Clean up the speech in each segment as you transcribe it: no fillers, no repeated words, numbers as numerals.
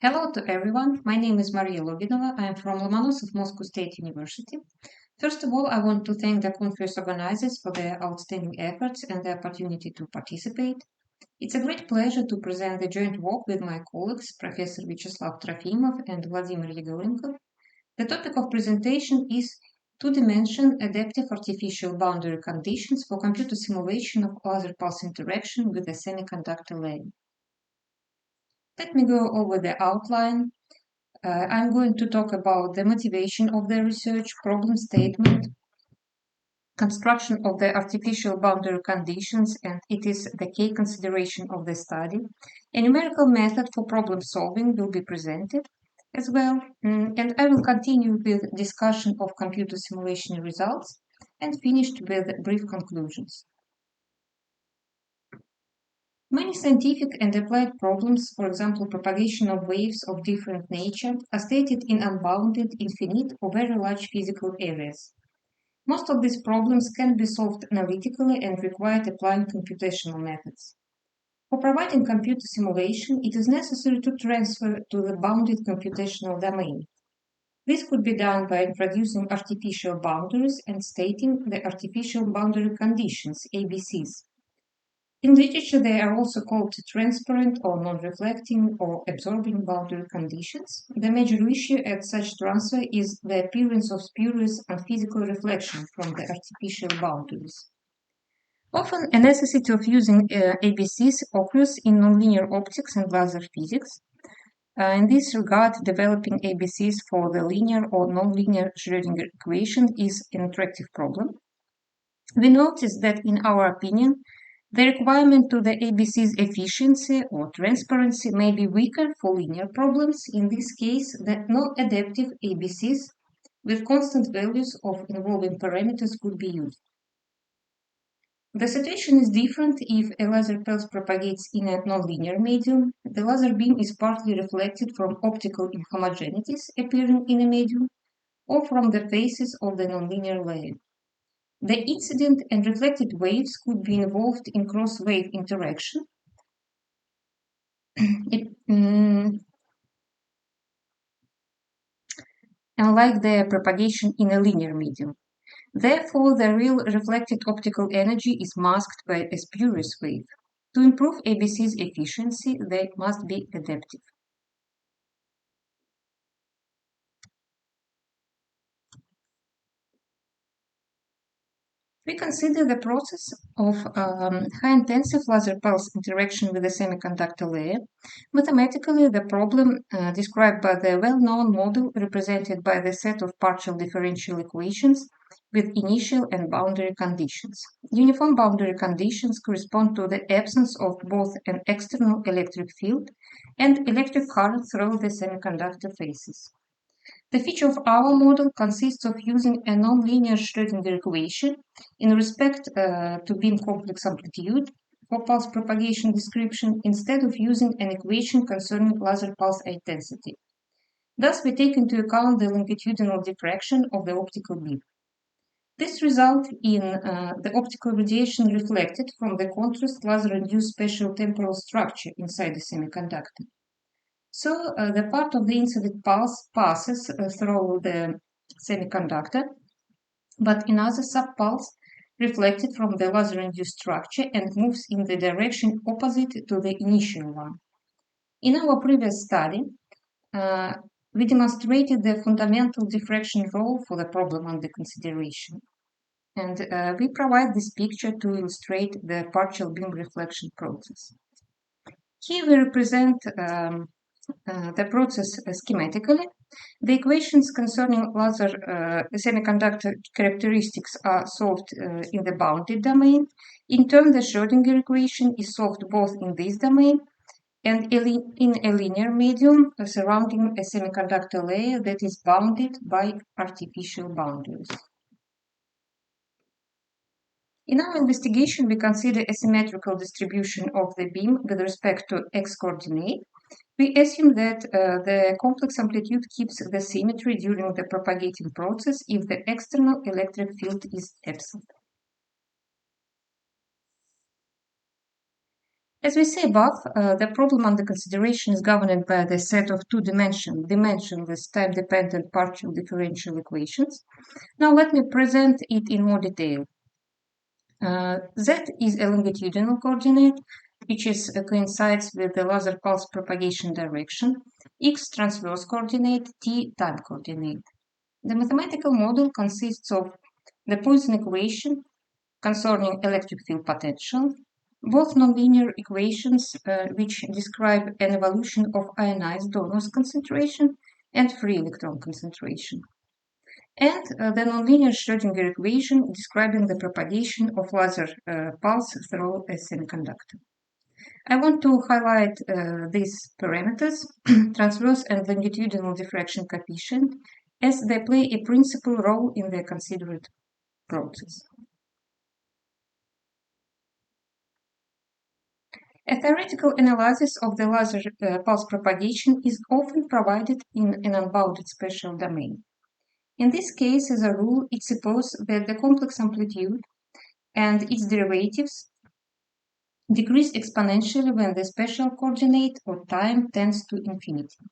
Hello to everyone. My name is María Loginova. I am from Lomonosov Moscow State University. First of all, I want to thank the conference organizers for their outstanding efforts and the opportunity to participate. It's a great pleasure to present the joint work with my colleagues, Professor Vyacheslav Trofimov and Vladimir Yegorenko. The topic of presentation is two-dimensional adaptive artificial boundary conditions for computer simulation of laser pulse interaction with a semiconductor layer. Let me go over the outline. I'm going to talk about the motivation of the research, problem statement, construction of the artificial boundary conditions, and it is the key consideration of the study. A numerical method for problem solving will be presented as well, and I will continue with discussion of computer simulation results and finished with brief conclusions. Many scientific and applied problems, for example, propagation of waves of different nature, are stated in unbounded, infinite, or very large physical areas. Most of these problems can be solved analytically and require applying computational methods. For providing computer simulation, it is necessary to transfer to the bounded computational domain. This could be done by introducing artificial boundaries and stating the artificial boundary conditions, ABCs. In literature, they are also called transparent or non-reflecting or absorbing boundary conditions. The major issue at such transfer is the appearance of spurious and physical reflection from the artificial boundaries. Often, a necessity of using ABCs occurs in nonlinear optics and laser physics. In this regard, developing ABCs for the linear or nonlinear Schrödinger equation is an attractive problem. We notice that, in our opinion, the requirement to the ABC's efficiency or transparency may be weaker for linear problems. In this case, the non-adaptive ABCs with constant values of involving parameters could be used. The situation is different if a laser pulse propagates in a nonlinear medium. The laser beam is partly reflected from optical inhomogeneities appearing in a medium or from the faces of the nonlinear layer. The incident and reflected waves could be involved in cross-wave interaction. Unlike the propagation in a linear medium. Therefore, the real reflected optical energy is masked by a spurious wave. To improve ABC's efficiency, they must be adaptive. We consider the process of high-intensive laser pulse interaction with the semiconductor layer. Mathematically, the problem described by the well-known model represented by the set of partial differential equations with initial and boundary conditions. Uniform boundary conditions correspond to the absence of both an external electric field and electric current through the semiconductor faces. The feature of our model consists of using a nonlinear Schrödinger equation in respect to beam complex amplitude for pulse propagation description instead of using an equation concerning laser pulse intensity. Thus, we take into account the longitudinal diffraction of the optical beam. This results in the optical radiation reflected from the contrast laser-induced spatial temporal structure inside the semiconductor. So the part of the incident pulse passes through the semiconductor, but another subpulse reflected from the laser-induced structure and moves in the direction opposite to the initial one. In our previous study, we demonstrated the fundamental diffraction role for the problem under consideration. And we provide this picture to illustrate the partial beam reflection process. Here we represent the process schematically. The equations concerning laser semiconductor characteristics are solved in the bounded domain. In turn, the Schrödinger equation is solved both in this domain and in a linear medium surrounding a semiconductor layer that is bounded by artificial boundaries. In our investigation, we consider a symmetrical distribution of the beam with respect to x-coordinate. We assume that the complex amplitude keeps the symmetry during the propagating process if the external electric field is absent. As we say above, the problem under consideration is governed by the set of dimensionless time-dependent partial differential equations. Now let me present it in more detail. Z is a longitudinal coordinate, which coincides with the laser pulse propagation direction, X transverse coordinate, T time coordinate. The mathematical model consists of the Poisson equation concerning electric field potential, both nonlinear equations which describe an evolution of ionized donors concentration and free electron concentration, and the nonlinear Schrödinger equation describing the propagation of laser pulse through a semiconductor. I want to highlight these parameters, transverse and longitudinal diffraction coefficient, as they play a principal role in the considered process. A theoretical analysis of the laser pulse propagation is often provided in an unbounded spatial domain. In this case, as a rule, it supposes that the complex amplitude and its derivatives decrease exponentially when the spatial coordinate or time tends to infinity.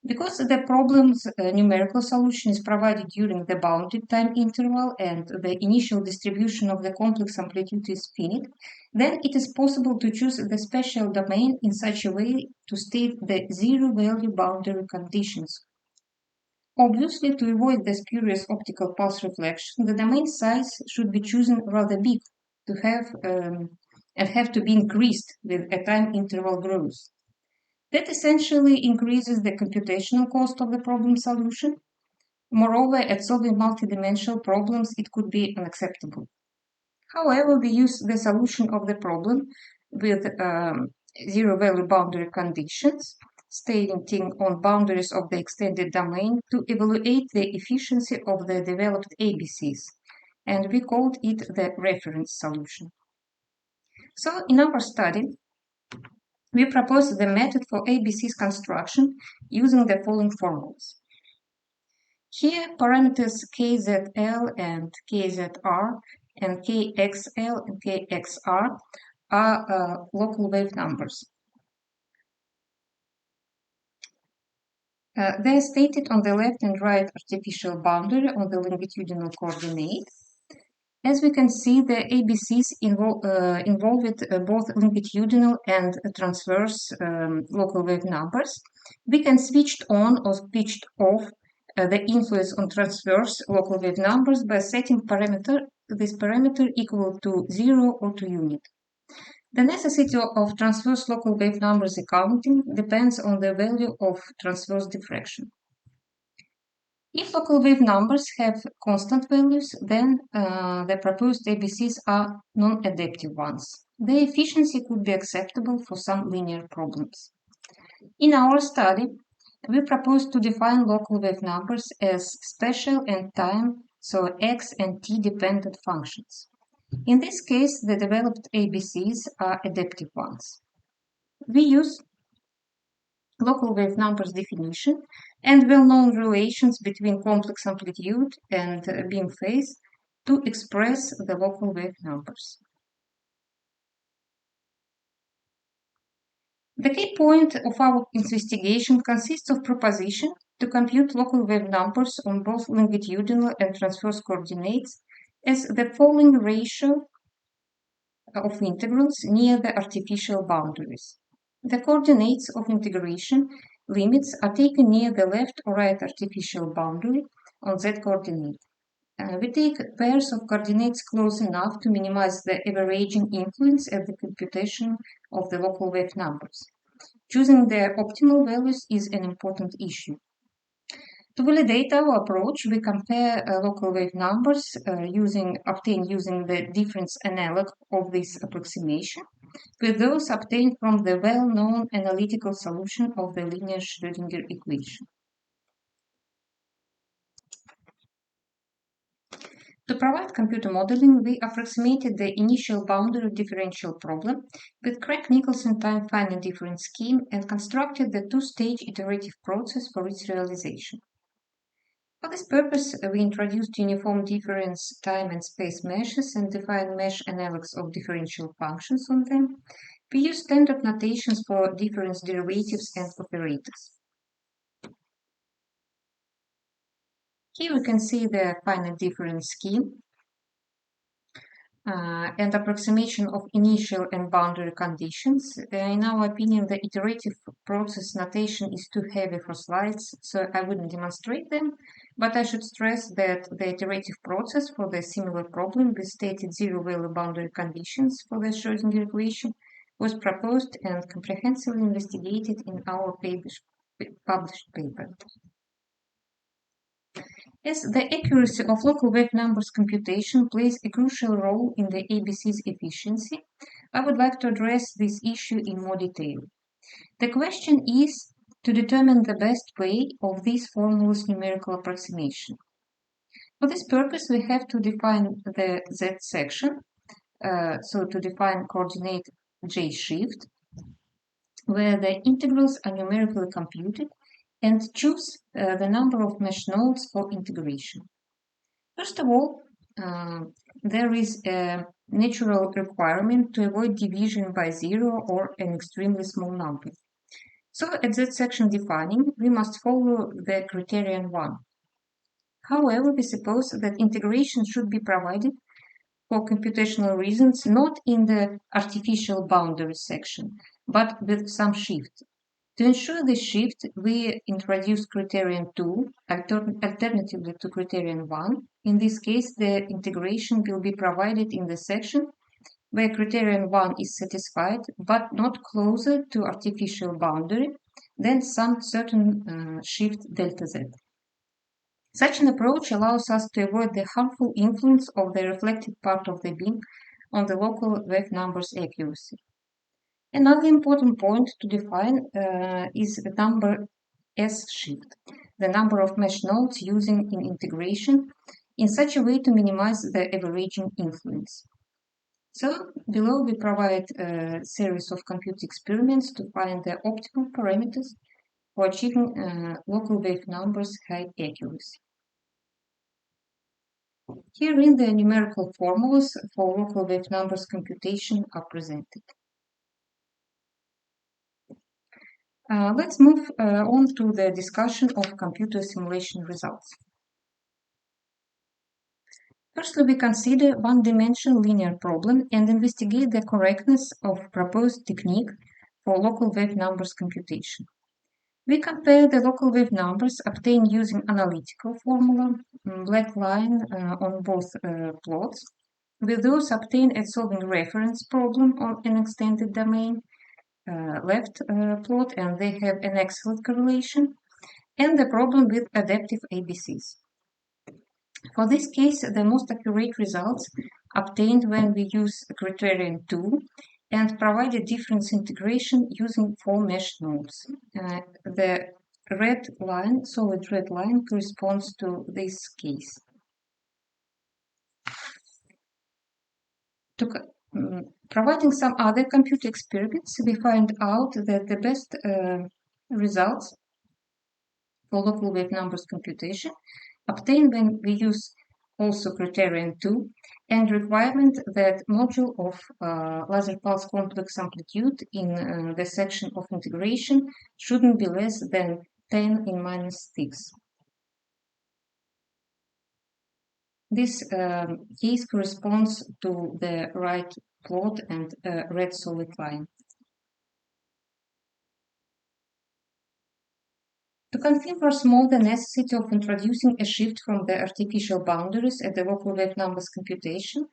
Because the problem's numerical solution is provided during the bounded time interval and the initial distribution of the complex amplitude is finite, then it is possible to choose the spatial domain in such a way to state the zero-value boundary conditions. Obviously, to avoid the spurious optical pulse reflection, the domain size should be chosen rather big to have to be increased with a time interval grows. That essentially increases the computational cost of the problem solution. Moreover, at solving multidimensional problems, it could be unacceptable. However, we use the solution of the problem with zero-value boundary conditions, stating on boundaries of the extended domain to evaluate the efficiency of the developed ABCs, and we called it the reference solution. So, in our study, we propose the method for ABC's construction using the following formulas. Here, parameters KZL and KZR and KXL and KXR are local wave numbers. They are stated on the left and right artificial boundary on the longitudinal coordinate. As we can see, the ABCs involved both longitudinal and transverse local wave numbers. We can switch on or switch off the influence on transverse local wave numbers by setting this parameter equal to 0 or to unit. The necessity of transverse local wave numbers accounting depends on the value of transverse diffraction. If local wave numbers have constant values, then the proposed ABCs are non-adaptive ones. Their efficiency could be acceptable for some linear problems. In our study, we propose to define local wave numbers as spatial and time, so x and t dependent functions. In this case, the developed ABCs are adaptive ones. We use local wave numbers definition and well-known relations between complex amplitude and beam phase to express the local wave numbers. The key point of our investigation consists of proposition to compute local wave numbers on both longitudinal and transverse coordinates as the following ratio of integrals near the artificial boundaries. The coordinates of integration limits are taken near the left or right artificial boundary on z coordinate. We take pairs of coordinates close enough to minimize the averaging influence at the computation of the local wave numbers. Choosing their optimal values is an important issue. To validate our approach, we compare local wave numbers obtained using the difference analog of this approximation with those obtained from the well-known analytical solution of the linear Schrödinger equation. To provide computer modeling, we approximated the initial boundary differential problem with Craig-Nicholson time-finite difference scheme and constructed the two-stage iterative process for its realization. For this purpose, we introduced uniform difference time and space meshes and defined mesh analogs of differential functions on them. We use standard notations for difference derivatives and operators. Here we can see the finite difference scheme and approximation of initial and boundary conditions. In our opinion, the iterative process notation is too heavy for slides, so I wouldn't demonstrate them, but I should stress that the iterative process for the similar problem with stated zero-value boundary conditions for the Schrödinger equation was proposed and comprehensively investigated in our published paper. As the accuracy of local wave numbers computation plays a crucial role in the ABC's efficiency, I would like to address this issue in more detail. The question is to determine the best way of these formulas' numerical approximation. For this purpose, we have to define the Z section, so to define coordinate J shift, where the integrals are numerically computed, and choose the number of mesh nodes for integration. First of all, there is a natural requirement to avoid division by zero or an extremely small number. So at that section defining, we must follow the criterion 1. However, we suppose that integration should be provided for computational reasons not in the artificial boundary section, but with some shift. To ensure this shift, we introduce criterion 2, alternatively to criterion 1. In this case, the integration will be provided in the section where criterion 1 is satisfied, but not closer to artificial boundary than some certain shift delta z. Such an approach allows us to avoid the harmful influence of the reflected part of the beam on the local wave number's accuracy. Another important point to define is the number S shift, the number of mesh nodes using in integration, in such a way to minimize the averaging influence. So, below we provide a series of compute experiments to find the optimal parameters for achieving local wave numbers high accuracy. Herein the numerical formulas for local wave numbers computation are presented. Let's move on to the discussion of computer simulation results. Firstly, we consider one-dimensional linear problem and investigate the correctness of proposed technique for local wave numbers computation. We compare the local wave numbers obtained using analytical formula, black line on both plots, with those obtained at solving reference problem on an extended domain, left plot, and they have an excellent correlation, and the problem with adaptive ABCs. For this case, the most accurate results obtained when we use criterion 2 and provide a difference integration using 4 mesh nodes. The red line, solid red line, corresponds to this case. Providing some other computer experiments, we find out that the best results for local wave numbers computation obtained when we use also criterion 2 and requirement that module of laser pulse complex amplitude in the section of integration shouldn't be less than 10 in minus 6. This case corresponds to the right plot and red solid line. To confirm once more the necessity of introducing a shift from the artificial boundaries at the local wave numbers computation,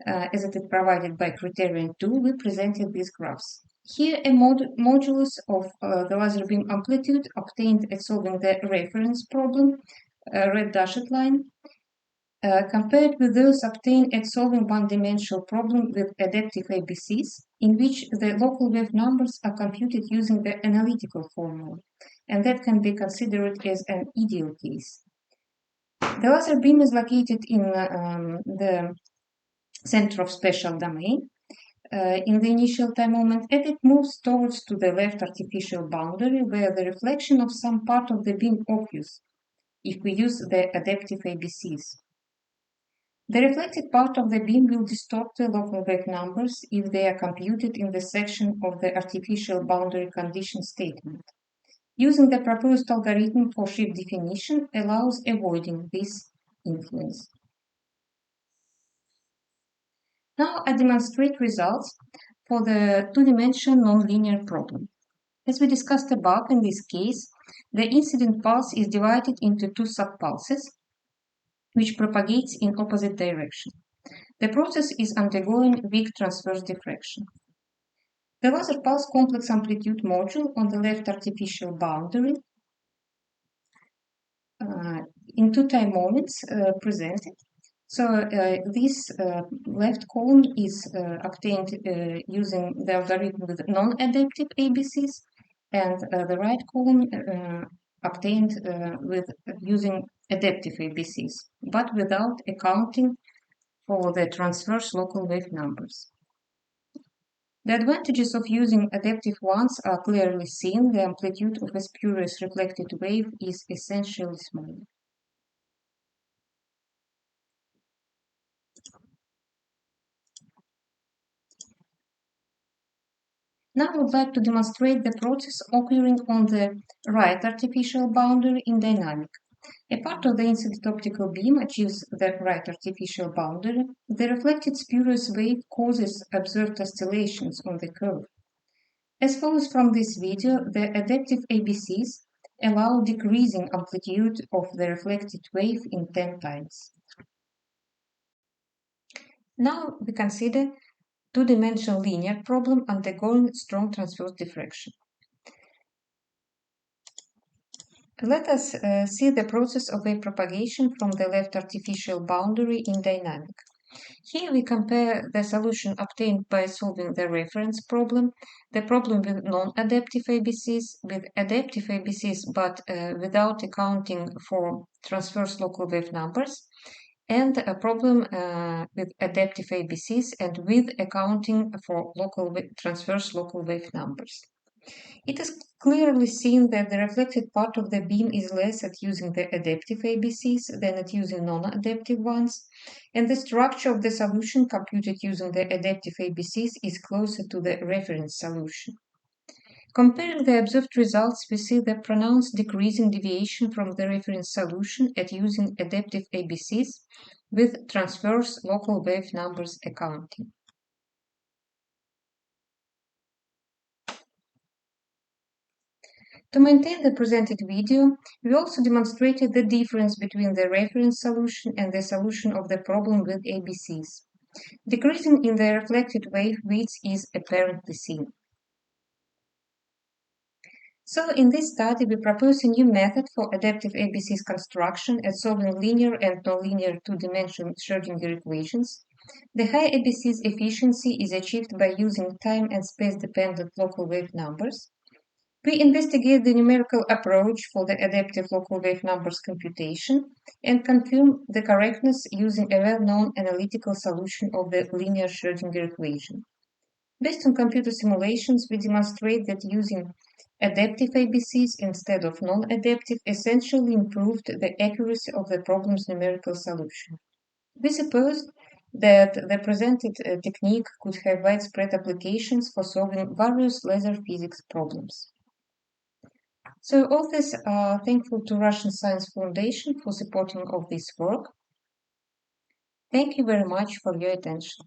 as it is provided by criterion 2, we presented these graphs. Here, a modulus of the laser beam amplitude obtained at solving the reference problem, red dashed line, compared with those obtained at solving one-dimensional problem with adaptive ABCs, in which the local wave numbers are computed using the analytical formula, and that can be considered as an ideal case. The laser beam is located in the center of spatial domain in the initial time moment, and it moves towards to the left artificial boundary, where the reflection of some part of the beam occurs if we use the adaptive ABCs. The reflected part of the beam will distort the local wave numbers if they are computed in the section of the artificial boundary condition statement. Using the proposed algorithm for shift definition allows avoiding this influence. Now I demonstrate results for the two-dimensional nonlinear problem. As we discussed above, in this case, the incident pulse is divided into two subpulses, which propagates in opposite direction. The process is undergoing weak transverse diffraction. The laser pulse complex amplitude module on the left artificial boundary in two time moments presented. So this left column is obtained using the algorithm with non-adaptive ABCs, and the right column obtained with using adaptive ABCs, but without accounting for the transverse local wave numbers. The advantages of using adaptive ones are clearly seen. The amplitude of a spurious reflected wave is essentially small. Now I would like to demonstrate the process occurring on the right artificial boundary in dynamic. A part of the incident optical beam achieves the right artificial boundary. The reflected spurious wave causes observed oscillations on the curve. As follows from this video, the adaptive ABCs allow decreasing amplitude of the reflected wave in 10 times. Now we consider two-dimensional linear problem undergoing strong transverse diffraction. Let us see the process of wave propagation from the left artificial boundary in dynamic. Here we compare the solution obtained by solving the reference problem, the problem with non-adaptive ABCs, with adaptive ABCs but without accounting for transverse local wave numbers, and a problem with adaptive ABCs and with accounting for transverse local wave numbers. It is clearly seen that the reflected part of the beam is less at using the adaptive ABCs than at using non-adaptive ones, and the structure of the solution computed using the adaptive ABCs is closer to the reference solution. Comparing the observed results, we see the pronounced decreasing deviation from the reference solution at using adaptive ABCs with transverse local wave numbers accounting. To maintain the presented video, we also demonstrated the difference between the reference solution and the solution of the problem with ABCs. Decreasing in the reflected wave width is apparently seen. So in this study, we propose a new method for adaptive ABCs construction at solving linear and nonlinear two-dimensional Schrödinger equations. The high ABCs efficiency is achieved by using time and space-dependent local wave numbers. We investigate the numerical approach for the adaptive local wave numbers computation and confirm the correctness using a well-known analytical solution of the linear Schrödinger equation. Based on computer simulations, we demonstrate that using adaptive ABCs instead of non-adaptive essentially improved the accuracy of the problem's numerical solution. We suppose that the presented technique could have widespread applications for solving various laser physics problems. So authors are thankful to Russian Science Foundation for supporting of this work. Thank you very much for your attention.